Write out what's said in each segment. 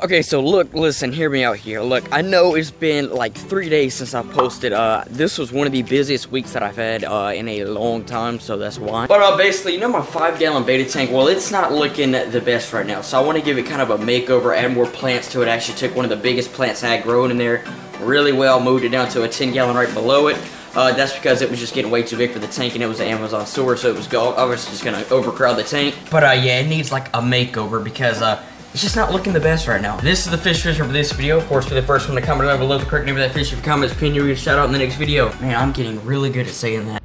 Okay, so look, listen, hear me out here. Look, I know it's been like 3 days since I posted. This was one of the busiest weeks that I've had in a long time, so that's why. But basically, you know my 5-gallon beta tank, well, it's not looking the best right now. So I want to give it kind of a makeover, add more plants to it. I actually took one of the biggest plants I had growing in there really well, moved it down to a 10-gallon right below it. That's because it was just getting way too big for the tank, and it was an Amazon store, so it was obviously just gonna overcrowd the tank. But yeah, it needs like a makeover because it's just not looking the best right now. This is the fish fisher for this video. Of course, for the first one to comment down below the correct name of that fish. If you comment, pin, you'll get a shout out in the next video. Man, I'm getting really good at saying that.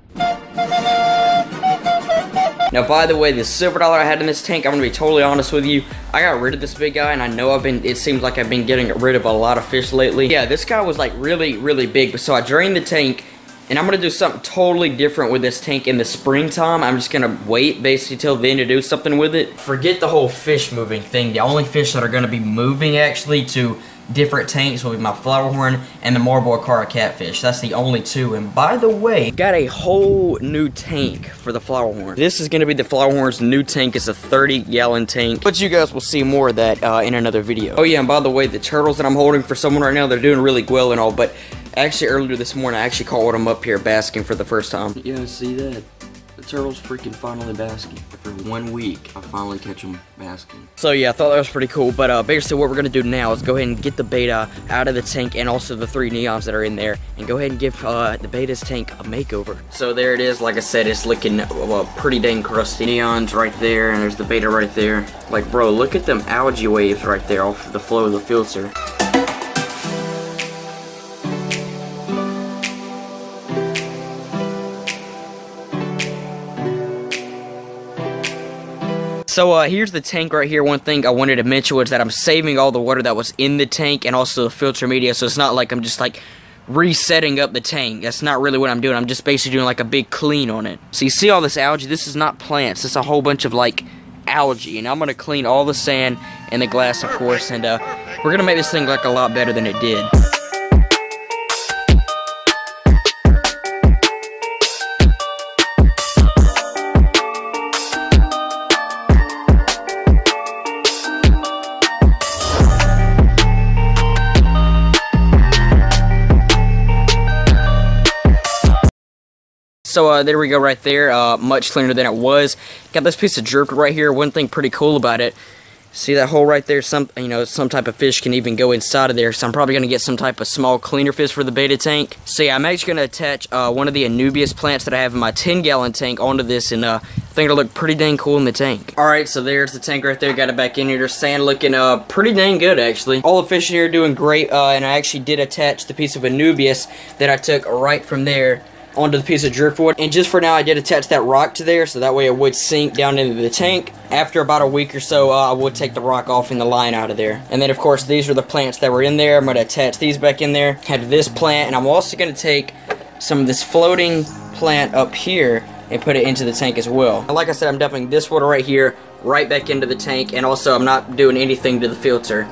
Now, by the way, the silver dollar I had in this tank, I'm gonna be totally honest with you. I got rid of this big guy, and I know it seems like I've been getting rid of a lot of fish lately. Yeah, this guy was like really, really big, so I drained the tank. And I'm going to do something totally different with this tank in the springtime. I'm just going to wait basically till then to do something with it. Forget the whole fish moving thing. The only fish that are going to be moving actually to different tanks will be my flower horn and the Marlboro Cara catfish. That's the only two. And by the way, got a whole new tank for the flower horn. This is going to be the flower horn's new tank. It's a 30-gallon tank. But you guys will see more of that in another video. Oh yeah, and by the way, the turtles that I'm holding for someone right now, they're doing really well and all, but actually, earlier this morning, I actually caught them up here basking for the first time. Yeah, see that? The turtle's freaking finally basking. After 1 week, I finally catch them basking. So yeah, I thought that was pretty cool, but basically what we're going to do now is go ahead and get the beta out of the tank and also the 3 neons that are in there, and go ahead and give the beta's tank a makeover. So there it is. Like I said, it's looking pretty dang crusty. Neons right there, and there's the beta right there. Like, bro, look at them algae waves right there off the flow of the filter. So here's the tank right here. One thing I wanted to mention was that I'm saving all the water that was in the tank and also the filter media, so it's not like I'm just like resetting up the tank. That's not really what I'm doing. I'm just basically doing like a big clean on it. So you see all this algae? This is not plants. It's a whole bunch of like algae, and I'm gonna clean all the sand and the glass, of course, and we're gonna make this thing look a lot better than it did. So there we go right there, much cleaner than it was. Got this piece of jerk right here. One thing pretty cool about it, see that hole right there? Some type of fish can even go inside of there, so I'm probably going to get some type of small cleaner fish for the beta tank. So yeah, I'm actually going to attach one of the Anubias plants that I have in my 10-gallon tank onto this, and I think it'll look pretty dang cool in the tank. Alright, so there's the tank right there. Got it back in here. There's sand looking pretty dang good, actually. All the fish in here are doing great, and I actually did attach the piece of Anubias that I took right from there onto the piece of driftwood, and just for now I did attach that rock to there so that way it would sink down into the tank. After about a week or so I would take the rock off and the line out of there. And then of course these are the plants that were in there. I'm going to attach these back in there. Have this plant, and I'm also going to take some of this floating plant up here and put it into the tank as well. And like I said, I'm dumping this water right here right back into the tank, and also I'm not doing anything to the filter.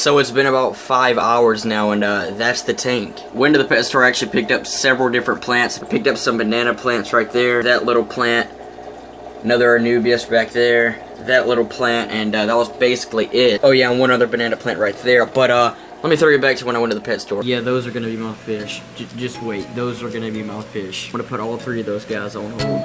So it's been about 5 hours now, and that's the tank. Went to the pet store, actually picked up several different plants. I picked up some banana plants right there, that little plant, another Anubias back there, that little plant, and that was basically it. Oh yeah, and one other banana plant right there. But let me throw you back to when I went to the pet store. Yeah, those are gonna be my fish. Just wait, those are gonna be my fish. I'm gonna put all 3 of those guys on hold.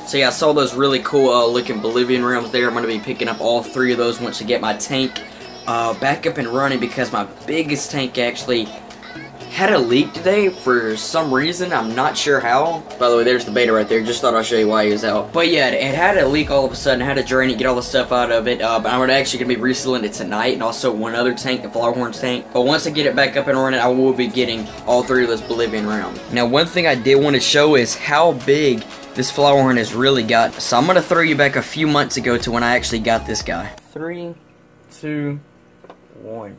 So yeah, I saw those really cool looking Bolivian realms there. I'm going to be picking up all 3 of those once I get my tank back up and running, because my biggest tank actually had a leak today for some reason. I'm not sure how. By the way, there's the beta right there. Just thought I'd show you why he was out. But yeah, it had a leak all of a sudden. I had to drain it, get all the stuff out of it. But I'm actually going to be resealing it tonight, and also one other tank, the Flowerhorns tank. But once I get it back up and running, I will be getting all 3 of those Bolivian rounds. Now, one thing I did want to show is how big this Flowerhorn has really got. So I'm going to throw you back a few months ago to when I actually got this guy. 3, 2, 1.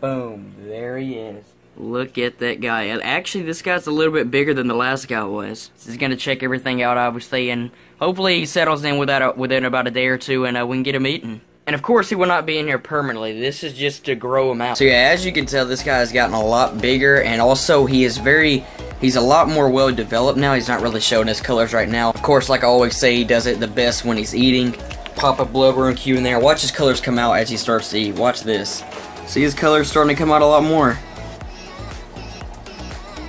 Boom. There he is. Look at that guy. Actually, this guy's a little bit bigger than the last guy was. He's going to check everything out, obviously, and hopefully he settles in within about a day or two, and we can get him eaten. And of course, he will not be in here permanently. This is just to grow him out. So yeah, as you can tell, this guy has gotten a lot bigger, and also he's a lot more well developed now. He's not really showing his colors right now. Of course, like I always say, he does it the best when he's eating. Pop a Bloodborne cue in there. Watch his colors come out as he starts to eat. Watch this. See his colors starting to come out a lot more.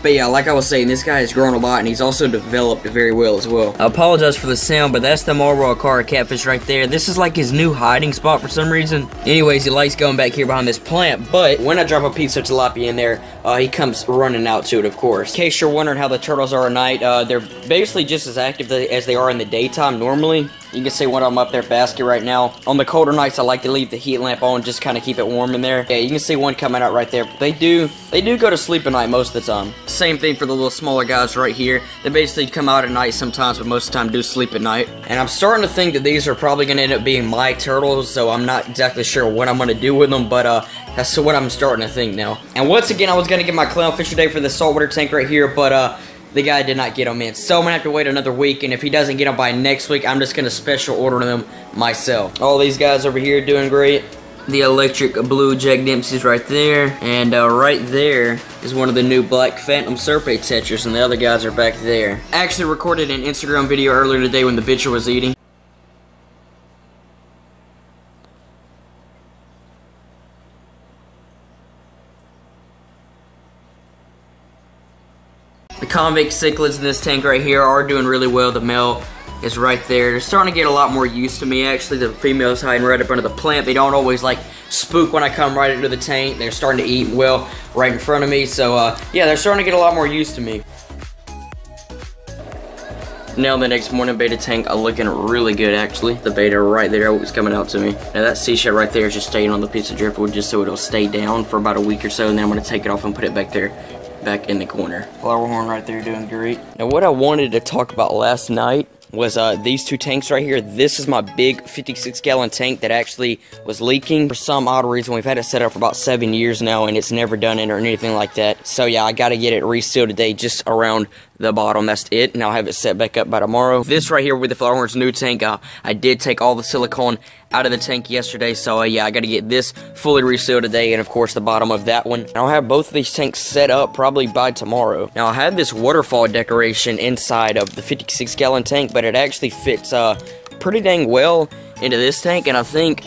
But yeah, like I was saying, this guy has grown a lot, and he's also developed very well as well. I apologize for the sound, but that's the Marlboro Cara catfish right there. This is like his new hiding spot for some reason. Anyways, he likes going back here behind this plant, but when I drop a piece of tilapia in there, he comes running out to it, of course. In case you're wondering how the turtles are at night, they're basically just as active as they are in the daytime normally. You can see one of them up there basket right now. On the colder nights, I like to leave the heat lamp on, just kind of keep it warm in there. Yeah, you can see one coming out right there. They do go to sleep at night most of the time. Same thing for the little smaller guys right here. They basically come out at night sometimes, but most of the time do sleep at night. And I'm starting to think that these are probably going to end up being my turtles, so I'm not exactly sure what I'm going to do with them, but that's what I'm starting to think now. And once again, I was going to get my clownfish today for the saltwater tank right here, but the guy did not get them in. So I'm going to have to wait another week, and if he doesn't get them by next week, I'm just going to special order them myself. All these guys over here doing great. The electric blue Jack Dempsey's right there, and right there is one of the new black Phantom Serpent Tetras, and the other guys are back there. I actually recorded an Instagram video earlier today when the bitcher was eating. The convict cichlids in this tank right here are doing really well. The male is right there. They're starting to get a lot more used to me, actually. The female's hiding right up under the plant. They don't always, like, spook when I come right into the tank. They're starting to eat well right in front of me. So, yeah, they're starting to get a lot more used to me. Now the next morning, beta tank looking really good, actually. The beta right there was coming out to me. Now that sea shell right there is just staying on the piece of driftwood just so it'll stay down for about a week or so, and then I'm going to take it off and put it back there. Back in the corner. Flowerhorn right there doing great. Now what I wanted to talk about last night was these two tanks right here. This is my big 56-gallon tank that actually was leaking for some odd reason. We've had it set up for about 7 years now, and it's never done it or anything like that. So yeah, I gotta get it resealed today, just around the bottom. That's it, and I'll have it set back up by tomorrow. This right here with the Flowerhorn's new tank, I did take all the silicone out of the tank yesterday, so yeah, I gotta get this fully resealed today, and of course the bottom of that one. And I'll have both of these tanks set up probably by tomorrow. Now I have this waterfall decoration inside of the 56-gallon tank, but it actually fits pretty dang well into this tank, and I think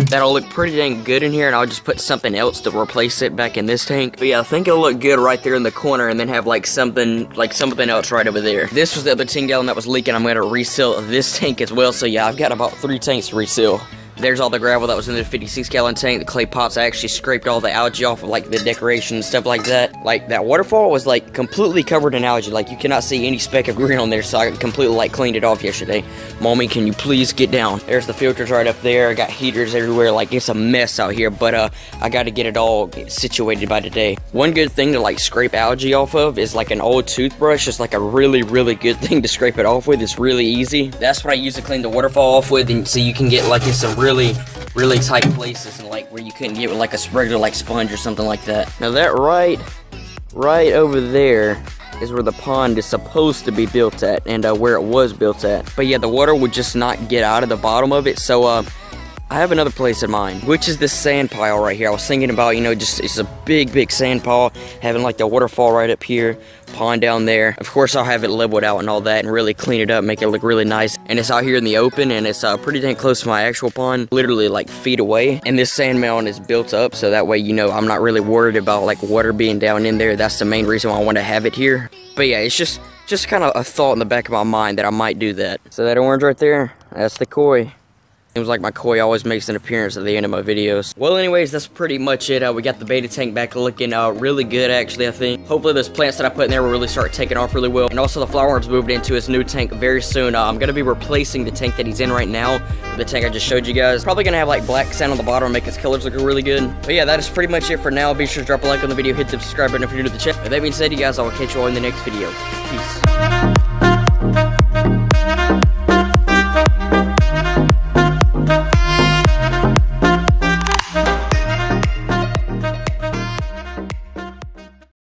that'll look pretty dang good in here, and I'll just put something else to replace it back in this tank. But yeah, I think it'll look good right there in the corner, and then have like something else right over there. This was the other 10-gallon that was leaking. I'm going to reseal this tank as well, so yeah, I've got about 3 tanks to reseal. There's all the gravel that was in the 56-gallon tank. The clay pots, I actually scraped all the algae off of, like, the decoration and stuff like that. Like, that waterfall was, like, completely covered in algae. Like, you cannot see any speck of green on there, so I completely, like, cleaned it off yesterday. Mommy, can you please get down? There's the filters right up there. I got heaters everywhere. Like, it's a mess out here, but, I gotta get it all situated by today. One good thing to, like, scrape algae off of is, like, an old toothbrush. It's, like, a really, really good thing to scrape it off with. It's really easy. That's what I use to clean the waterfall off with, and so you can get, like, in some really tight places, and like where you couldn't get with like a regular like sponge or something like that. Now that right over there is where the pond is supposed to be built at, and where it was built at. But yeah, the water would just not get out of the bottom of it, so I have another place in mind, which is this sand pile right here. I was thinking about, you know, just it's a big sand pile, having like the waterfall right up here, pond down there. Of course, I'll have it leveled out and all that, and really clean it up, make it look really nice. And it's out here in the open, and it's pretty dang close to my actual pond, literally like feet away. And this sand mound is built up, so that way, you know, I'm not really worried about like water being down in there. That's the main reason why I want to have it here. But yeah, it's just kind of a thought in the back of my mind that I might do that. So that orange right there, that's the koi. Seems like my koi always makes an appearance at the end of my videos. Well, anyways, that's pretty much it. We got the beta tank back looking really good, actually, I think. Hopefully those plants that I put in there will really start taking off really well. And also the flower worm's moved into his new tank very soon. I'm going to be replacing the tank that he's in right now with the tank I just showed you guys. Probably going to have like black sand on the bottom and make his colors look really good. But yeah, that is pretty much it for now. Be sure to drop a like on the video, hit the subscribe button if you're new to the channel. With that being said, you guys, I will catch you all in the next video. Peace.